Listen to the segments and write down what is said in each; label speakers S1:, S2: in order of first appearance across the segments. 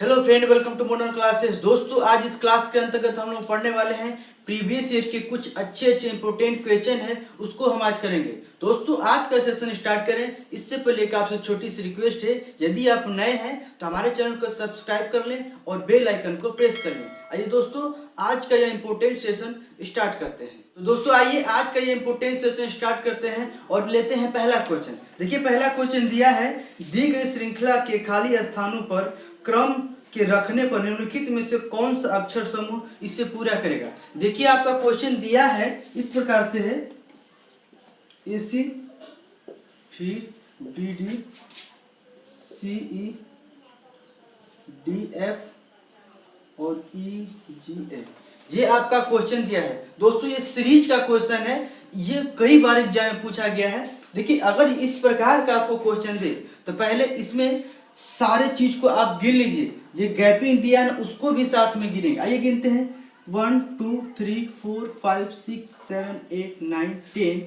S1: Hello friend, welcome to modern classes. दोस्तों, आज इस क्लास के अंतर्गत हम लोग पढ़ने वाले हैं प्रीवियस ईयर के कुछ अच्छे इंपोर्टेंट क्वेश्चन है, उसको हम आज करेंगे। दोस्तों, आज का सेशन स्टार्ट करें इससे पहले एक आपसे छोटी सी रिक्वेस्ट है, यदि आप नए हैं तो हमारे चैनल को सब्सक्राइब कर लें और बेल आइकन को प्रेस कर लें। आइए दोस्तों, आज का यह इंपोर्टेंट सेशन स्टार्ट करते हैं। तो दोस्तों आइए आज का ये इंपोर्टेंट सेशन स्टार्ट करते हैं और लेते हैं पहला क्वेश्चन। देखिए, पहला क्वेश्चन दिया है, दी गई श्रृंखला के खाली स्थानों पर क्रम के रखने पर निम्नलिखित में से कौन सा अक्षर समूह इसे पूरा करेगा। देखिए, आपका क्वेश्चन दिया है इस प्रकार से है, AC, फिर BD, CE, DF और EGF। ये आपका क्वेश्चन दिया है। दोस्तों, ये सीरीज का क्वेश्चन है, ये कई बार एग्जाम में पूछा गया है। देखिए, अगर इस प्रकार का आपको क्वेश्चन दे तो पहले इसमें सारे चीज को आप गिन लीजिए। ये गैपिंग दिया है ना, उसको भी साथ में गिनेंगे। आइए गिनते हैं, 1 2 3 4 5 6 7 8 9 10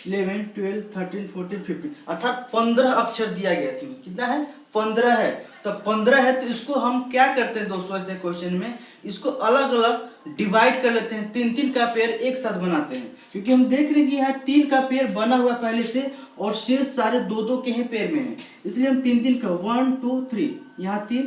S1: 11 12 13 14 15, अर्थात 15 अक्षर दिया गया। इसमें कितना है? 15 है। तो 15 है तो इसको हम क्या करते हैं दोस्तों, ऐसे क्वेश्चन में इसको अलग अलग डिवाइड कर लेते हैं, 3-3 का पेयर एक साथ बनाते हैं। क्योंकि हम देख रहे हैं कि यहाँ 3 का पेयर बना हुआ पहले से और शेष सारे 2-2 के ही पेयर में है, इसलिए हम 3-3 का 1 2 3, यहाँ 3,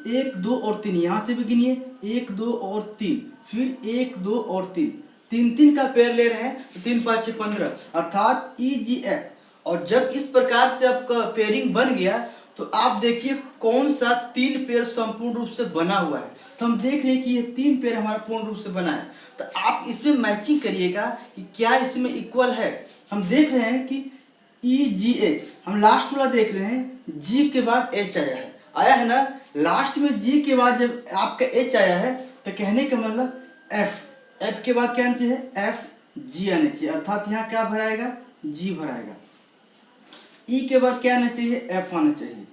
S1: 1 2 और 3, यहाँ से भी गिनिए 1 2 और 3, फिर 1 2 और 3, 3-3 का पेयर ले रहे हैं तो 3 5 6 15, अर्थात EGF। और जब इस प्रकार से आपका पेयरिंग बन गया तो आप देखिए कौन सा 3 पेयर संपूर्ण रूप से बना हुआ है। तो हम देख रहे हैं कि ये 3 पेयर हमारा पूर्ण रूप से बना है। तो आप इसमें मैचिंग करिएगा कि क्या इसमें इक्वल है। हम देख रहे हैं कि EGH, हम लास्ट वाला देख रहे हैं, G के बाद H आया है ना। लास्ट में G के बाद जब आपका H आया है तो कहने का मतलब F के बाद क्या आना चाहिए? G आना चाहिए, अर्थात यहाँ क्या भराएगा? G भराएगा। E के बाद क्या आना चाहिए? F आना चाहिए,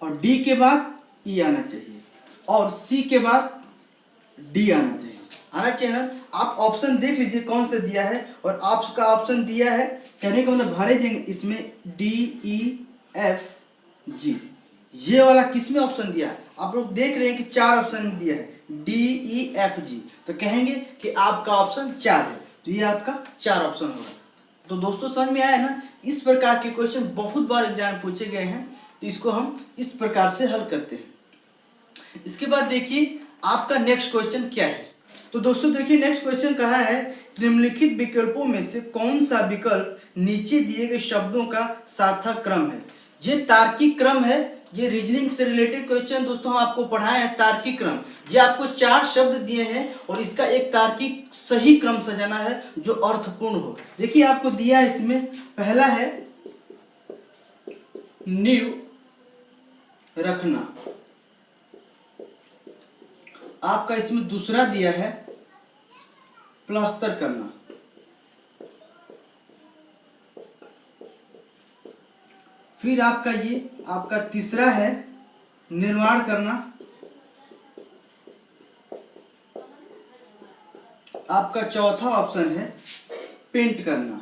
S1: और D के बाद E आना चाहिए, और C के बाद D आना चाहिए। आना चाहिए ना। आप ऑप्शन देख लीजिए कौन सा दिया है, और आपका ऑप्शन दिया है, कहने का मतलब भरे देंगे इसमें DEFG। ये वाला किसमें ऑप्शन दिया है? आप लोग देख रहे हैं कि 4 ऑप्शन दिया है, DEFG, तो कहेंगे कि आपका ऑप्शन 4 है, तो ये आपका 4 ऑप्शन होगा। तो दोस्तों, समझ में आया ना। इस प्रकार के क्वेश्चन बहुत बार एग्जाम पूछे गए हैं, तो इसको हम इस प्रकार से हल करते हैं। इसके बाद देखिए आपका नेक्स्ट क्वेश्चन क्या है। तो दोस्तों देखिए, नेक्स्ट क्वेश्चन कहा है, निम्नलिखित विकल्पों में से कौन सा विकल्प नीचे दिए गए शब्दों का सार्थक क्रम है। ये तार्किक क्रम है, ये रीजनिंग से रिलेटेड क्वेश्चन दोस्तों हम आपको पढ़ाए हैं। तार्किक क्रम, ये आपको 4 शब्द दिए हैं और इसका एक तार्किक सही क्रम सजाना है जो अर्थपूर्ण हो। देखिए, आपको दिया है, इसमें पहला है नींव रखना, आपका इसमें दूसरा दिया है प्लास्टर करना, फिर आपका तीसरा है निर्माण करना, आपका चौथा ऑप्शन है पेंट करना,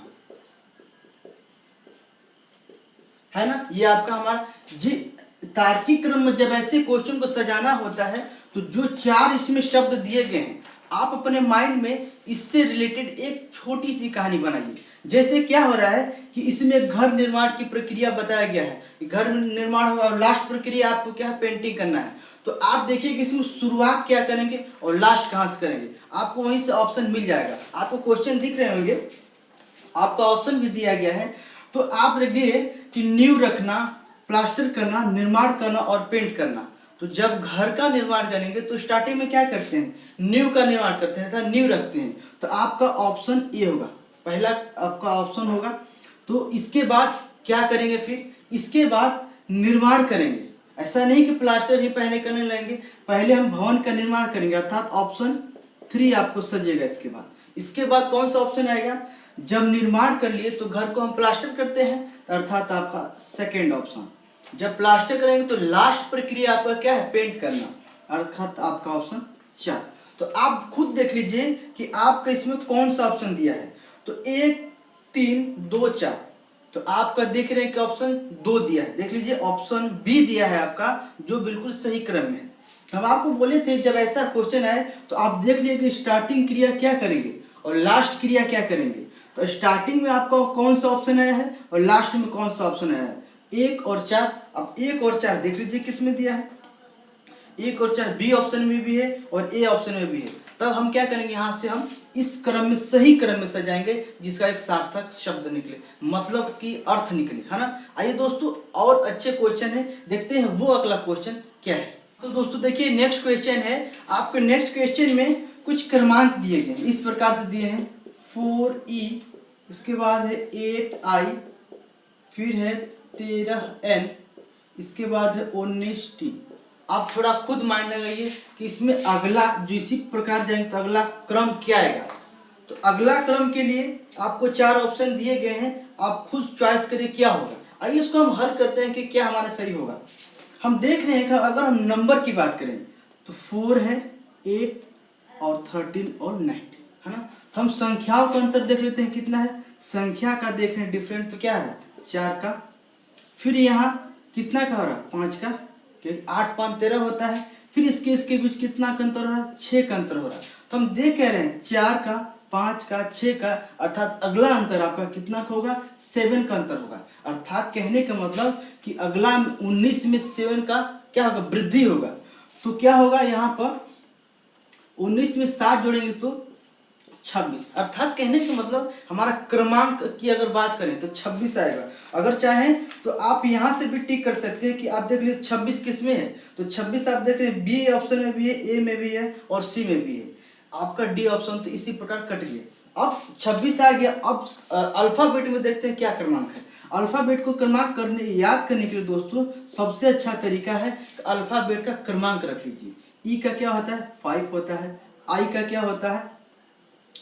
S1: है ना। ये आपका हमारा जी तार्किक क्रम में जब ऐसे क्वेश्चन को सजाना होता है तो जो 4 इसमें शब्द दिए गए हैं, आप अपने माइंड में इससे रिलेटेड एक छोटी सी कहानी बनाइए। जैसे क्या हो रहा है कि इसमें घर निर्माण की प्रक्रिया बताया गया है, घर निर्माण होगा और लास्ट प्रक्रिया आपको क्या है? पेंटिंग करना है। तो आप देखिए कि इसमें शुरुआत क्या करेंगे और लास्ट कहाँ से करेंगे, आपको वहीं से ऑप्शन मिल जाएगा। आपको क्वेश्चन दिख रहे होंगे, आपका ऑप्शन भी दिया गया है। तो आप लिखिए कि नींव रखना, प्लास्टर करना, निर्माण करना और पेंट करना। तो जब घर का निर्माण करेंगे तो स्टार्टिंग में क्या करते हैं? नींव का निर्माण करते हैं, नींव रखते हैं। तो आपका ऑप्शन ए होगा, पहला आपका ऑप्शन होगा। तो इसके बाद क्या करेंगे? फिर इसके बाद निर्माण करेंगे। ऐसा नहीं कि प्लास्टर ही पहले करने लगेंगे, पहले हम भवन का निर्माण करेंगे, अर्थात ऑप्शन 3 आपको सजेगा। इसके बाद कौन सा ऑप्शन आएगा? जब निर्माण कर लिए तो घर को हम प्लास्टर करते हैं, अर्थात आपका सेकेंड ऑप्शन। जब प्लास्टर करेंगे तो लास्ट प्रक्रिया आपका क्या है? पेंट करना, अर्थात आपका ऑप्शन 4। तो आप खुद देख लीजिए कि आपका इसमें कौन सा ऑप्शन दिया है। तो 1 3 2 4, तो आपका देख रहे हैं कि ऑप्शन 2 दिया है, देख लीजिए ऑप्शन बी दिया है आपका, जो बिल्कुल सही क्रम में है। हम आपको बोले थे जब ऐसा क्वेश्चन आए तो आप देख लीजिए कि स्टार्टिंग क्रिया क्या करेंगे और लास्ट क्रिया क्या करेंगे। तो स्टार्टिंग में आपका कौन सा ऑप्शन आया है और लास्ट में कौन सा ऑप्शन आया है, 1 और 4। अब 1 और 4 देख लीजिए किस में दिया है, 1 और 4 बी ऑप्शन में भी है और ए ऑप्शन में भी है। तब हम क्या करेंगे, यहाँ से हम इस क्रम में सही क्रम में सजाएंगे जिसका एक सार्थक शब्द निकले, मतलब कि अर्थ निकले, है ना। आइए दोस्तों और अच्छे क्वेश्चन है, देखते हैं वो अगला क्वेश्चन क्या है। तो दोस्तों देखिए नेक्स्ट क्वेश्चन है, आपके नेक्स्ट क्वेश्चन में कुछ क्रमांक दिए गए इस प्रकार से दिए हैं 4e, इसके बाद है 8i, फिर है 13n, इसके बाद है 19t। आप थोड़ा खुद माइंड लगाइए कि इसमें अगला जो इसी प्रकार जाएंगे तो अगला क्रम क्या आएगा। तो अगला क्रम के लिए आपको 4 ऑप्शन दिए गए हैं, आप खुद चॉइस करिए क्या होगा। आइए इसको हम हल करते हैं कि क्या हमारा सही होगा। हम देख रहे हैं कि अगर हम नंबर की बात करें तो 4 है, 8 और 13 और 19, है ना। तो हम संख्याओं का अंतर देख लेते हैं कितना है, संख्या का देख रहे हैं डिफरेंट, तो क्या है 4 का, फिर यहाँ कितना का हो रहा है 5 का, क्योंकि 8 5 13 होता है, फिर इसके बीच कितना का अंतर हो रहा है 6 का अंतर हो रहा है। तो हम देख कह रहे हैं 4 का 5 का 6 का, अर्थात अगला अंतर आपका कितना का होगा 7 का अंतर होगा। अर्थात कहने का मतलब कि अगला 19 में 7 का क्या होगा वृद्धि होगा। तो क्या होगा यहाँ पर 19 में 7 जोड़ेंगे तो 26, अर्थात कहने का मतलब हमारा क्रमांक की अगर बात करें तो 26 आएगा। अगर चाहें तो आप यहाँ से भी टिक कर सकते हैं कि आप देख लीजिए 26 किस में है, तो 26 आप देख रहे हैं बी ऑप्शन में भी है, ए में भी है और सी में भी है, आपका डी ऑप्शन तो इसी प्रकार कट गया। अब 26 आ गया, अब अल्फाबेट में देखते हैं क्या क्रमांक है। अल्फाबेट को क्रमांक करने याद करने के लिए दोस्तों सबसे अच्छा तरीका है अल्फाबेट का क्रमांक रख लीजिए। ई का क्या होता है 5 होता है, आई का क्या होता है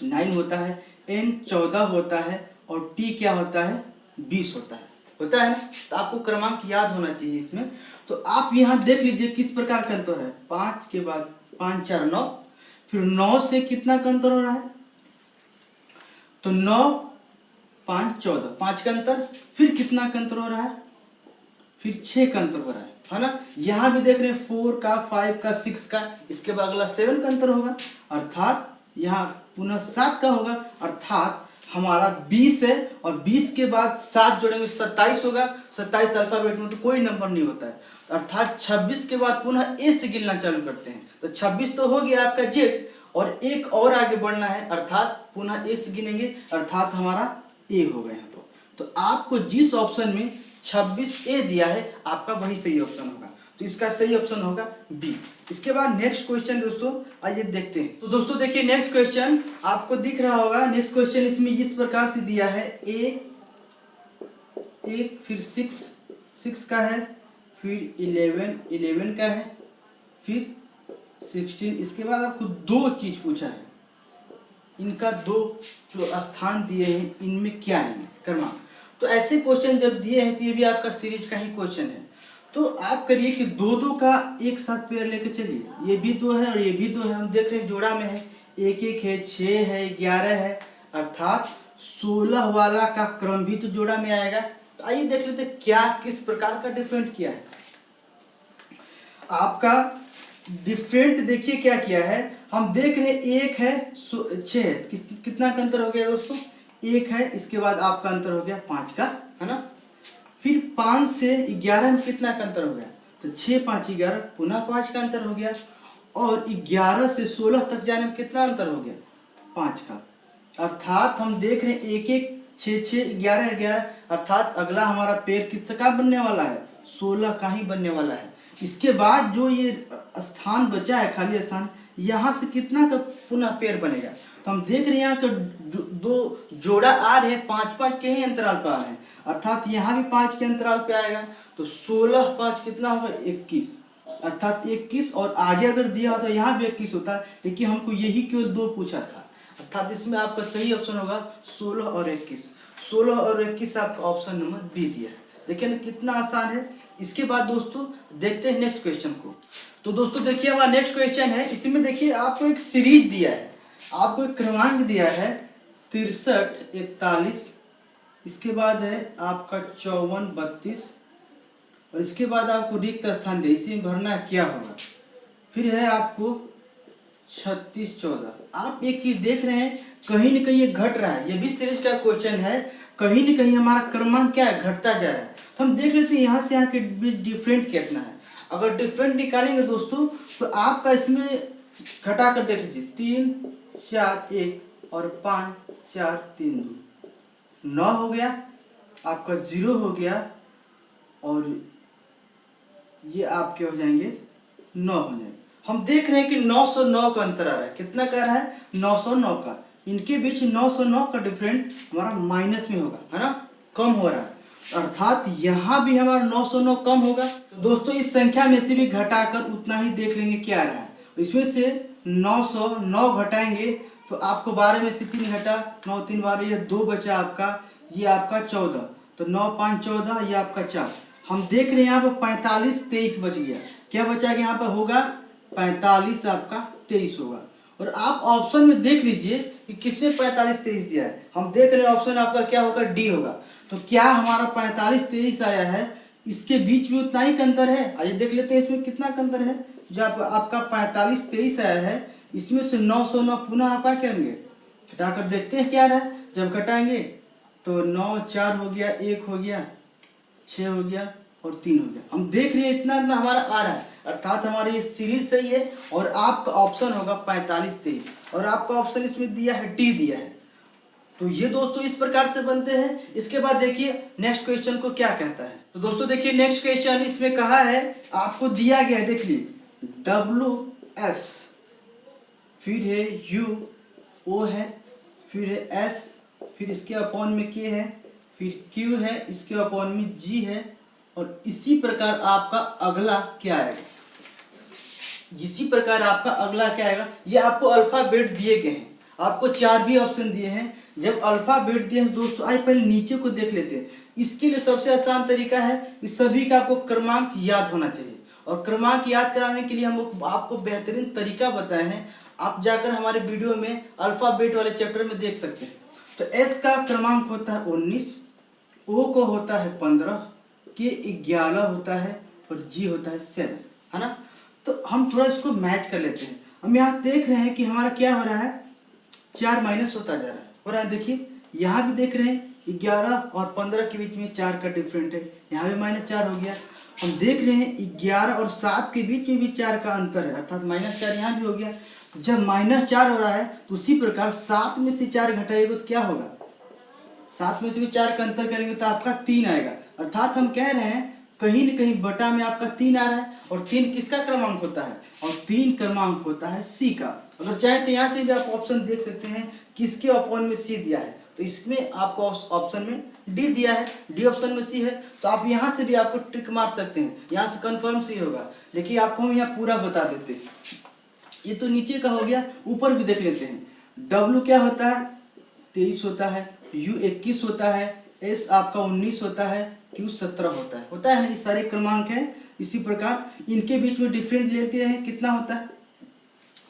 S1: 9 होता है, एन 14 होता है और टी क्या होता है 20 होता है ना। तो आपको क्रमांक याद होना चाहिए इसमें। तो आप यहाँ देख लीजिए किस प्रकार का अंतर है, 5 के बाद 5 4 9, फिर 9 से कितना का अंतर हो रहा है, तो 9 5 14, 5 का अंतर, फिर कितना का अंतर हो रहा है, फिर 6 का अंतर हो रहा है ना। यहाँ भी देख रहे हैं 4 का 5 का 6 का, इसके बाद अगला 7 का अंतर होगा, अर्थात यहाँ पुनः 7 का होगा, अर्थात हमारा 20 है और 20 के बाद 7 जोड़ेंगे 27 होगा। 27 अल्फाबेट में तो कोई नंबर नहीं होता है, अर्थात 26 के बाद पुनः ए से गिनना चालू करते हैं। तो 26 तो हो गया आपका जेड और एक और आगे बढ़ना है, अर्थात पुनः ए से गिनेंगे, अर्थात हमारा ए हो गया यहाँ पर। तो आपको जिस ऑप्शन में 26 ए दिया है आपका वही सही ऑप्शन होगा, तो इसका सही ऑप्शन होगा बी। इसके बाद नेक्स्ट क्वेश्चन दोस्तों आइए देखते हैं। तो दोस्तों देखिए नेक्स्ट क्वेश्चन आपको दिख रहा होगा, नेक्स्ट क्वेश्चन इसमें इस प्रकार से दिया है ए, फिर 6 का है, फिर 11 का है, फिर 16। इसके बाद आपको 2 चीज पूछा है, इनका 2 जो स्थान दिए हैं इनमें क्या है क्रमांक। तो ऐसे क्वेश्चन जब दिए हैं तो ये भी आपका सीरीज का ही क्वेश्चन है। तो आप करिए कि 2 का एक साथ पेयर लेके चलिए, ये भी 2 है और ये भी 2 है, हम देख रहे हैं जोड़ा में है, 1 1 है, 6 है, 11 है, अर्थात 16 वाला का क्रम भी तो जोड़ा में आएगा। तो आइए देख लेते हैं क्या किस प्रकार का डिफरेंट किया है। आपका डिफरेंट देखिए क्या किया है, हम देख रहे हैं 1 है 6 है, कितना का अंतर हो गया दोस्तों 1 है, इसके बाद आपका अंतर हो गया 5 का, है ना। फिर 5 से 11 में कितना का अंतर हो गया, तो 6 5 11, पुनः 5 का अंतर हो गया, और 11 से 16 तक जाने में कितना अंतर हो गया 5 का, अर्थात हम देख रहे हैं 1 1 6 6 11 11, अर्थात अगला हमारा पेड़ किसका बनने वाला है 16 का ही बनने वाला है। इसके बाद जो ये स्थान बचा है खाली स्थान, यहाँ से कितना का पुनः पेड़ बनेगा। तो हम देख रहे हैं यहाँ का 2 जोड़ा आ रहे हैं 5 5 के ही अंतराल पर आ रहे हैं, अर्थात यहाँ भी 5 के अंतराल पे आएगा। तो 16 5 कितना होगा 21, अर्थात 21, और आगे अगर दिया होता तो यहाँ भी 21 होता है, लेकिन हमको यही केवल 2 पूछा था, अर्थात इसमें आपका सही ऑप्शन होगा 16 और 21। 16 और 21 आपका ऑप्शन नंबर बी दिया है। देखिए ना कितना आसान है। इसके बाद दोस्तों देखते हैं नेक्स्ट क्वेश्चन को। तो दोस्तों देखिए हमारा नेक्स्ट क्वेश्चन है, इसमें देखिए आपको एक सीरीज दिया है, आपको एक क्रमांक दिया है 63 41, इसके बाद है आपका 54, 32 और इसके बाद आपको रिक्त स्थान दे इसी में भरना क्या होगा। फिर है आपको 36, 14। आप एक चीज देख रहे हैं कहीं न कहीं ये घट रहा है, ये भी सीरीज का क्वेश्चन है। कहीं न कहीं हमारा क्रमांक क्या है, घटता जा रहा है। तो हम देख लेते हैं यहाँ से यहाँ के बीच डिफरेंट कितना है। अगर डिफरेंट निकालेंगे दोस्तों तो आपका इसमें घटा कर देख लीजिए 3, 4, 1 और 5, 4, 3, 2, 9 हो गया, आपका 0 हो गया और ये आपके हो जाएंगे 9 हो जाएंगे। हम देख रहे हैं कि 909 का अंतर आ रहा है। कितना का रहा है, 909 का। इनके बीच 909 का डिफरेंट हमारा माइनस में होगा, है ना, कम हो रहा है। अर्थात यहाँ भी हमारा 909 कम होगा। तो दोस्तों इस संख्या में से भी घटाकर उतना ही देख लेंगे क्या आ रहा है। इसमें से 909 घटाएंगे तो आपको 12 में से 3 घटा, 9 3 12, ये 2 बचा आपका, ये आपका 14। तो 9 5 14, ये आपका 4। हम देख रहे हैं यहाँ पर 45 23 बच गया। क्या बचा कि यहाँ पर होगा 45 आपका 23 होगा। और आप ऑप्शन में देख लीजिए कि किसने 45 23 दिया है। हम देख रहे हैं ऑप्शन आपका क्या होगा, डी होगा। तो क्या हमारा 45 23 आया है, इसके बीच में उतना ही का अंतर है। आइए देख लेते हैं इसमें कितना का अंतर है। जो आपका 45 23 आया है, इसमें से 909 पुनः आपका क्या होंगे, घटाकर देखते हैं क्या रहा है। जब घटाएंगे तो 9 4 हो गया, 1 हो गया, 6 हो गया और 3 हो गया। हम देख रहे हैं इतना इतना हमारा आ रहा है। अर्थात हमारी ये सीरीज सही है और आपका ऑप्शन होगा 45 23 और आपका ऑप्शन इसमें दिया है डी दिया है। तो ये दोस्तों इस प्रकार से बनते हैं। इसके बाद देखिए नेक्स्ट क्वेश्चन को क्या कहता है। तो दोस्तों देखिए नेक्स्ट क्वेश्चन इसमें कहा है, आपको दिया गया है, देख लीजिए WS, फिर है U, O है, फिर है S, फिर इसके अपॉन में K है, फिर Q है, इसके अपॉन में G है और इसी प्रकार आपका अगला क्या आएगा, इसी प्रकार आपका अगला क्या आएगा। ये आपको अल्फाबेट दिए गए हैं, आपको 4 भी ऑप्शन दिए हैं। जब अल्फाबेट दिए हैं दोस्तों, आइए पहले नीचे को देख लेते हैं। इसके लिए सबसे आसान तरीका है कि सभी का आपको क्रमांक याद होना चाहिए और क्रमांक याद कराने के लिए हम आपको बेहतरीन तरीका बताए हैं। आप जाकर हमारे वीडियो में अल्फाबेट वाले चैप्टर में देख सकते हैं। तो एस का क्रमांक होता है 19, ओ को होता है 15, के 11 होता है और जी होता है 7, है ना। तो हम थोड़ा इसको मैच कर लेते हैं। हम यहाँ देख रहे हैं कि हमारा क्या हो रहा है, 4 माइनस होता जा रहा है। हो रहा है, देखिए यहाँ भी देख रहे हैं 11 और 15 के बीच में 4 का डिफरेंट है, यहाँ भी -4 हो गया। हम देख रहे हैं 11 और 7 के बीच में भी 4 का अंतर है, अर्थात -4 यहाँ भी हो गया। जब -4 हो रहा है तो उसी प्रकार 7 में से 4 घटाएंगे तो क्या होगा, 7 में से भी 4 का अंतर करेंगे तो आपका 3 आएगा। अर्थात हम कह रहे हैं कहीं न कहीं बटा में आपका 3 आ रहा है और 3 किसका क्रमांक होता है, और 3 क्रमांक होता है सी का। अगर चाहे तो यहाँ से भी आप ऑप्शन देख सकते हैं किसके अपॉन में सी दिया है। तो इसमें आपको ऑप्शन में डी दिया है, डी ऑप्शन में सी है। तो आप यहाँ से भी आपको ट्रिक मार सकते हैं, यहाँ से कंफर्म सी होगा। लेकिन आपको हम यहाँ पूरा बता देते हैं। ये तो नीचे का हो गया, ऊपर भी देख लेते हैं। डब्ल्यू क्या होता है, 23 होता है, यू 21 होता है, एस आपका 19 होता है, क्यू 17 होता है ना। ये सारे क्रमांक हैं। इसी प्रकार इनके बीच में डिफरेंट लेते हैं, कितना होता है,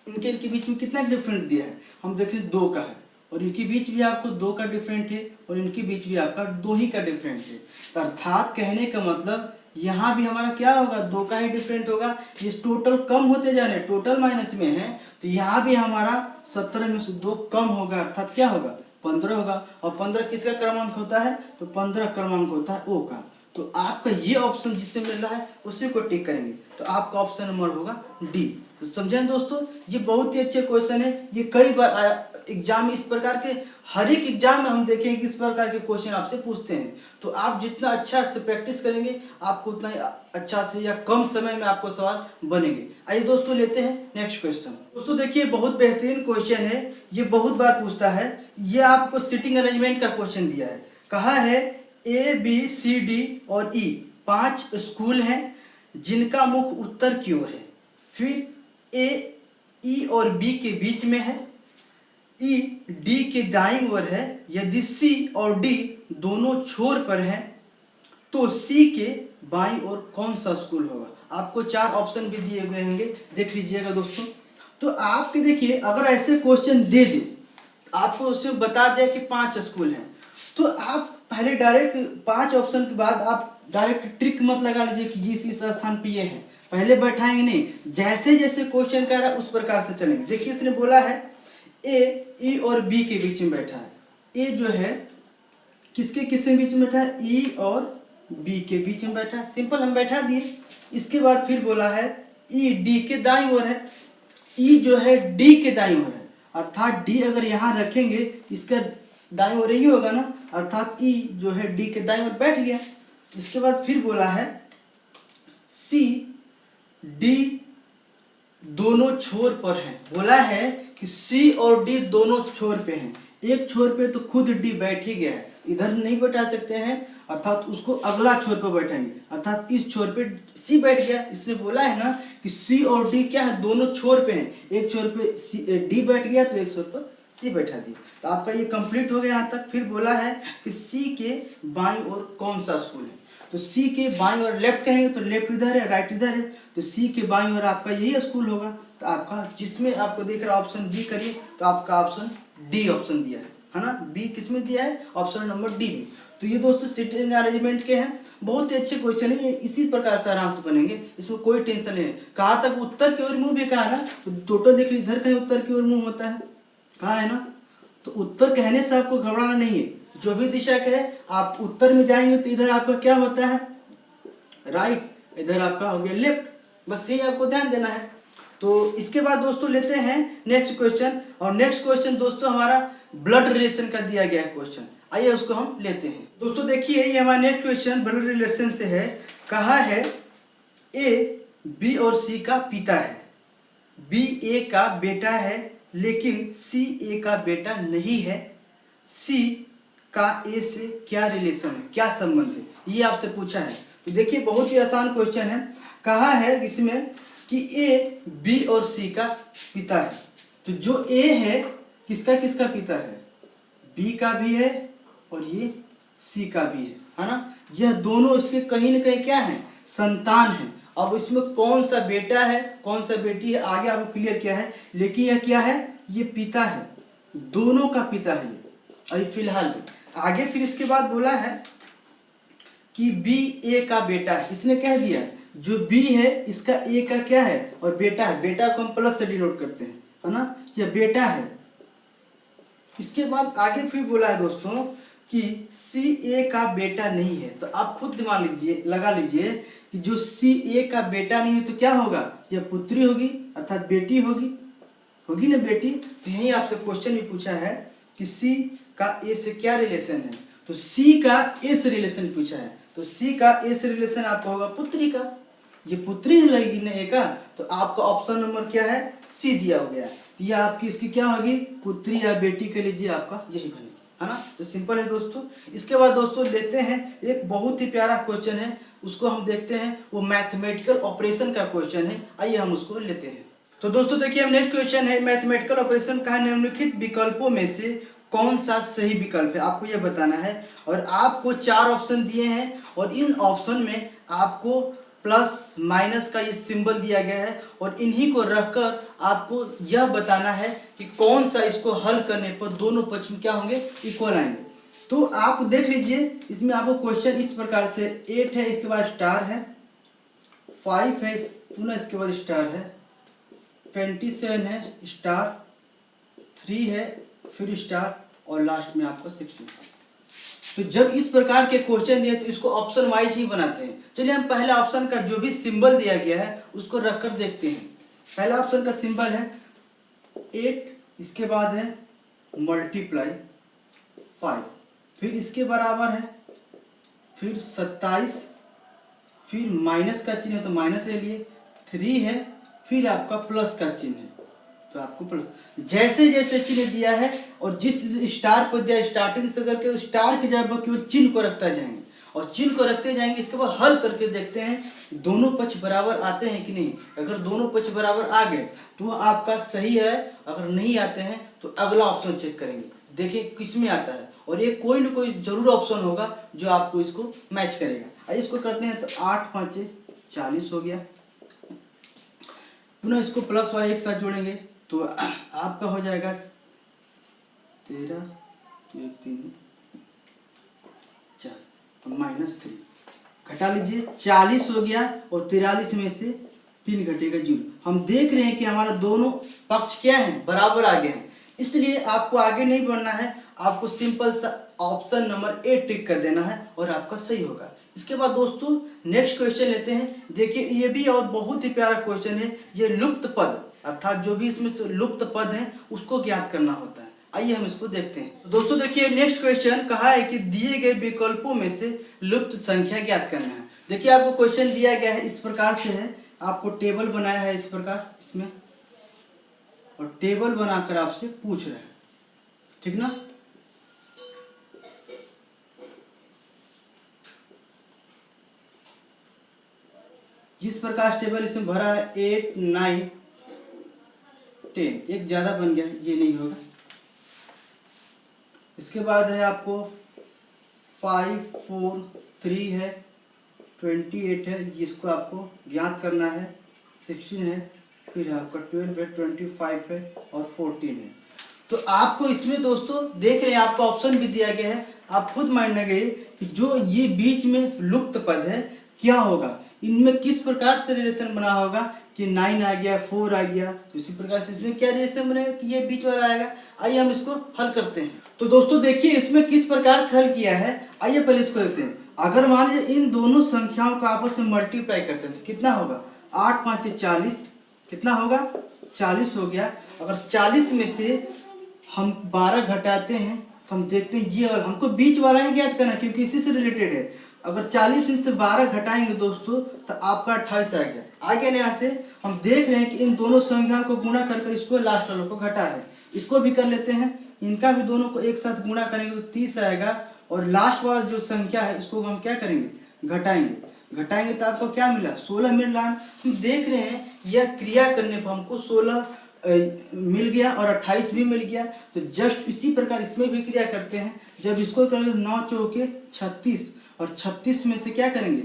S1: इनके बीच में कितना डिफरेंट दिया है, हम देखें 2 का है और इनके बीच भी आपको 2 का डिफरेंट है और इनके बीच भी आपका 2 ही का डिफरेंट है। तो अर्थात कहने का मतलब यहाँ भी हमारा क्या होगा, 2 का ही डिफरेंट होगा। ये टोटल कम होते जा रहे हैं, टोटल माइनस में है, तो यहाँ भी हमारा 17 में से 2 कम होगा, अर्थात क्या होगा, 15 होगा। और 15 किसका क्रमांक होता है, तो 15 क्रमांक होता है ओ का। तो आपका ये ऑप्शन जिससे मिल रहा है उसी को टिक करेंगे, तो आपका ऑप्शन नंबर होगा डी। तो समझे दोस्तों, ये बहुत ही अच्छे क्वेश्चन है। ये कई बार आया एग्जाम में, इस प्रकार के हर एक एग्जाम में हम देखेंगे किस प्रकार के क्वेश्चन आपसे पूछते हैं। तो आप जितना अच्छा से प्रैक्टिस करेंगे आपको उतना ही अच्छा से या कम समय में आपको सवाल बनेंगे। आइए दोस्तों लेते हैं नेक्स्ट क्वेश्चन। दोस्तों देखिए बहुत बेहतरीन क्वेश्चन है, ये बहुत बार पूछता है। ये आपको सिटिंग अरेंजमेंट का क्वेश्चन दिया है। कहा है ए बी सी डी और ई 5 स्कूल हैं जिनका मुख उत्तर की ओर है। फिर ए ई और बी के बीच में है, ई डी के दाईं ओर है। यदि सी और डी दोनों छोर पर हैं तो सी के बाईं ओर कौन सा स्कूल होगा। आपको 4 ऑप्शन भी दिए गए होंगे, देख लीजिएगा दोस्तों। तो आपके देखिए अगर ऐसे क्वेश्चन दे दे, आपको उसमें बता दिया कि 5 स्कूल हैं, तो आप पहले डायरेक्ट 5 ऑप्शन के बाद आप डायरेक्ट ट्रिक मत लगा लीजिए कि इस स्थान पे ये है, पहले बैठाएंगे नहीं, जैसे जैसे क्वेश्चन कह रहा है उस प्रकार से चलेंगे। देखिए इसने बोला है ए, ई और बी के बीच में बैठा है। ए जो है किसके किसके बीच में बैठा है, ई और बी के बीच में बैठा है, सिंपल हम बैठा दिए। इसके बाद फिर बोला है ई डी के दाईं ओर है, ई जो है डी के दाईं ओर है, अर्थात डी अगर यहाँ रखेंगे इसका दाईं ओर ही होगा ना, अर्थात ई जो है डी के दाईं ओर बैठ गया। इसके बाद फिर बोला है सी डी दोनों छोर पर है, बोला है कि सी और डी दोनों छोर पे हैं, एक छोर पे तो खुद डी बैठ ही गया है, इधर नहीं बैठा सकते हैं, अर्थात उसको अगला छोर पर बैठाएंगे, अर्थात इस छोर पे सी बैठ गया। इसने बोला है ना कि सी और डी क्या है, दोनों छोर पे हैं, एक छोर पे डी बैठ गया तो एक छोर पर सी बैठा दिया। तो आपका ये कंप्लीट हो गया यहाँ तक। फिर बोला है कि सी के बाईं ओर कौन सा स्कूल है, तो सी के बाईं ओर लेफ्ट कहेंगे तो लेफ्ट इधर है, राइट इधर है, तो सी के बाईं ओर आपका यही स्कूल होगा। तो आपका जिसमें आपको देख रहा है ऑप्शन बी करिए, तो आपका ऑप्शन डी ऑप्शन दिया है ना, बी किसमें दिया है, ऑप्शन नंबर डी में। तो ये दोस्तों सिटिंग अरेंजमेंट के हैं, बहुत ही अच्छे क्वेश्चन है, ये इसी प्रकार से आराम से बनेंगे, इसमें कोई टेंशन नहीं है। कहा तक उत्तर की ओर मुंह भी कहा ना, तो टोटल देख लीजिए इधर कहीं उत्तर की ओर मुंह होता है, कहा है ना, तो उत्तर कहने से आपको घबराना नहीं है, जो भी दिशा कहे आप उत्तर में जाएंगे तो इधर आपका क्या होता है राइट, इधर आपका हो गया लेफ्ट, बस यही आपको ध्यान देना है। तो इसके बाद दोस्तों लेते हैं नेक्स्ट क्वेश्चन, और नेक्स्ट क्वेश्चन दोस्तों हमारा ब्लड रिलेशन का दिया गया है क्वेश्चन, आइए उसको हम लेते हैं। दोस्तों देखिए ये हमारा नेक्स्ट क्वेश्चन ब्लड रिलेशन से है, कहा है ए बी और सी का पिता है, बी ए का बेटा है लेकिन सी ए का बेटा नहीं है, सी का ए से क्या रिलेशन है, क्या संबंध है, ये आपसे पूछा है। तो देखिए बहुत ही आसान क्वेश्चन है, कहा है इसमें कि ए बी और सी का पिता है, तो जो ए है किसका किसका पिता है, बी का भी है और ये सी का भी है ना, यह दोनों इसके कहीं ना कहीं क्या है, संतान है। अब इसमें कौन सा बेटा है कौन सा बेटी है आगे आपको क्लियर किया है, लेकिन यह क्या है, ये पिता है, दोनों का पिता है अभी फिलहाल। आगे फिर इसके बाद बोला है कि बी ए का बेटा है, इसने कह दिया जो बी है इसका ए का क्या है और बेटा है, बेटा को हम प्लस से डिनोट करते हैं है ना, यह बेटा है। इसके बाद आगे फिर बोला है दोस्तों कि सी ए का बेटा नहीं है, तो आप खुद दिमाग लीजिए लगा लीजिए कि जो सी ए का बेटा नहीं है तो क्या होगा, यह पुत्री होगी अर्थात बेटी होगी, होगी ना बेटी। तो यही आपसे क्वेश्चन भी पूछा है कि सी का ए से क्या रिलेशन है, तो सी का ए से रिलेशन पूछा है, तो सी का ए से रिलेशन आपका होगा पुत्री का, ये पुत्री लगेगी ना ए का, तो आपका ऑप्शन नंबर क्या है, सी दिया हो गया है, तो यह आपकी इसकी क्या होगी, पुत्री या बेटी के लीजिए आपका यही बनेगी है ना। तो सिंपल है दोस्तों। इसके बाद दोस्तों लेते हैं एक बहुत ही प्यारा क्वेश्चन है, उसको हम देखते हैं, वो मैथमेटिकल ऑपरेशन का क्वेश्चन है, आइए हम उसको लेते हैं। तो दोस्तों देखिए हम नेक्स्ट क्वेश्चन है मैथमेटिकल ऑपरेशन का, निम्नलिखित विकल्पों में से कौन सा सही विकल्प है, आपको यह बताना है। और आपको 4 ऑप्शन दिए हैं और इन ऑप्शन में आपको प्लस माइनस का ये सिंबल दिया गया है और इन्हीं को रखकर आपको यह बताना है कि कौन सा इसको हल करने पर दोनों पक्ष में क्या होंगे, इक्वल आएंगे। तो आप देख लीजिए इसमें आपको क्वेश्चन इस प्रकार से 8 है, इसके बाद स्टार है, 5 है, पुनः इसके बाद स्टार है, 27 है स्टार, 3 है फिर स्टार और लास्ट में आपका 16। तो जब इस प्रकार के क्वेश्चन दिए तो इसको ऑप्शन वाइज ही बनाते हैं। चलिए हम पहला ऑप्शन का जो भी सिंबल दिया गया है उसको रखकर देखते हैं। पहला ऑप्शन का सिंबल है 8, इसके बाद है मल्टीप्लाई 5, फिर इसके बराबर है, फिर 27, फिर माइनस का चिन्ह है तो माइनस ले लिए, 3 है, फिर आपका प्लस का चिन्ह है तो आपको प्लस, जैसे जैसे चिन्ह दिया है और जिस स्टार को दिया स्टार्टिंग से करके उस स्टार की जगह केवल चिन्ह को रखते जाएंगे और चिन्ह को रखते जाएंगे। इसके बाद हल करके देखते हैं दोनों पक्ष बराबर आते हैं कि नहीं, अगर दोनों पक्ष बराबर आ गए तो आआपका सही है, अगर नहीं आते हैं तो अगला ऑप्शन चेक करेंगे, देखिए किस में आता है और ये कोई ना कोई जरूर ऑप्शन होगा जो आपको इसको मैच करेगा। आइए इसको करते हैं, तो 8 5 40 हो गया, पुनः इसको प्लस वाले एक साथ जोड़ेंगे तो आपका हो जाएगा 13 तो 1 3 -3 घटा लीजिए, 40 हो गया और 43 में से 3 घटेगा 0। हम देख रहे हैं कि हमारा दोनों पक्ष क्या है, बराबर आ गए हैं। इसलिए आपको आगे नहीं बढ़ना है, आपको सिंपल सा ऑप्शन नंबर ए टिक कर देना है और आपका सही होगा। इसके बाद दोस्तों नेक्स्ट क्वेश्चन लेते हैं। देखिए ये भी और बहुत ही प्यारा क्वेश्चन है। ये लुप्त पद अर्थात जो भी इसमें से लुप्त पद है उसको ज्ञात करना होता है। आइए हम इसको देखते हैं। तो दोस्तों देखिए नेक्स्ट क्वेश्चन कहा है कि दिए गए विकल्पों में से लुप्त संख्या ज्ञात करना है। देखिए आपको क्वेश्चन दिया गया है इस प्रकार से है, आपको टेबल बनाया है इस प्रकार इसमें, और टेबल बनाकर आपसे पूछ रहे हैं, ठीक ना। जिस प्रकार टेबल इसमें भरा है 8 9 10, एक ज्यादा बन गया, ये नहीं होगा। इसके बाद है आपको 5 4 3 है, 28 है, इसको आपको ज्ञात करना है। 16 है, फिर आपका 12 है, 25 है और 14 है। तो आपको इसमें दोस्तों देख रहे हैं आपका ऑप्शन भी दिया गया है, आप खुद मान गए कि जो ये बीच में लुप्त पद है क्या होगा, इनमें किस प्रकार से रिलेशन बना होगा कि 9 आ गया, 4 आ गया, तो इसी प्रकार से इसमें क्या रिलेशन बनेगा कि ये बीच वाला आएगा। आइए हम इसको हल करते हैं। तो दोस्तों देखिए इसमें किस प्रकार से हल किया है, आइए पहले इसको देखते हैं। अगर मान लीजिए इन दोनों संख्याओं का आपस में मल्टीप्लाई करते हैं तो कितना होगा, 8 5 40, कितना होगा 40 हो गया। अगर 40 में से हम 12 घटाते हैं तो हम देखते हैं ये वाला, हमको बीच वाला ही ज्ञात करना क्योंकि इसी से रिलेटेड है। अगर 40 में से 12 घटाएंगे दोस्तों तो आपका 28 आ गया। आगे यहाँ से हम देख रहे हैं कि इन दोनों संख्या को गुणा कर इसको लास्ट वालों को घटा रहे हैं। इसको भी कर लेते हैं, इनका भी दोनों को एक साथ गुणा करेंगे तो 30 आएगा, और लास्ट वाला जो संख्या है इसको हम क्या करेंगे, घटाएंगे तो आपको क्या मिला, 16 मिल रहा है। हम देख रहे हैं यह क्रिया करने पर हमको 16 मिल गया और 28 भी मिल गया। तो जस्ट इसी प्रकार इसमें भी क्रिया करते हैं। जब इसको करेंगे 9 चौके 36, और 36 में से क्या करेंगे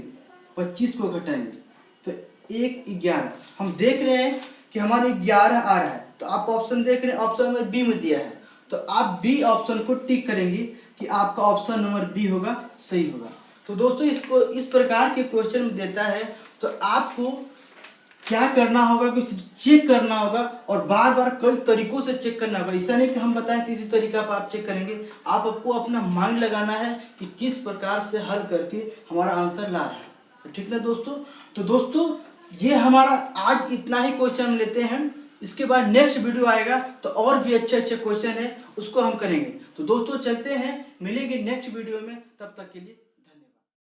S1: 25 को घटाएंगे तो 1 11। हम देख रहे हैं कि हमारे 11 आ रहा है, तो आप ऑप्शन देख रहे हैं, ऑप्शन नंबर बी में दिया है, तो आप बी ऑप्शन को टिक करेंगे कि आपका ऑप्शन नंबर बी होगा, सही होगा। तो दोस्तों इसको इस प्रकार के क्वेश्चन में देता है तो आपको क्या करना होगा, कुछ चेक करना होगा और बार बार कई तरीकों से चेक करना होगा। ऐसा नहीं कि हम बताएं तो इसी तरीका पर आप चेक करेंगे, आपको अपना माइंड लगाना है कि किस प्रकार से हल करके हमारा आंसर ला रहा है, ठीक ना दोस्तों। तो दोस्तों ये हमारा आज इतना ही क्वेश्चन हम लेते हैं। इसके बाद नेक्स्ट वीडियो आएगा तो और भी अच्छे अच्छे क्वेश्चन है उसको हम करेंगे। तो दोस्तों चलते हैं, मिलेंगे नेक्स्ट वीडियो में, तब तक के लिए।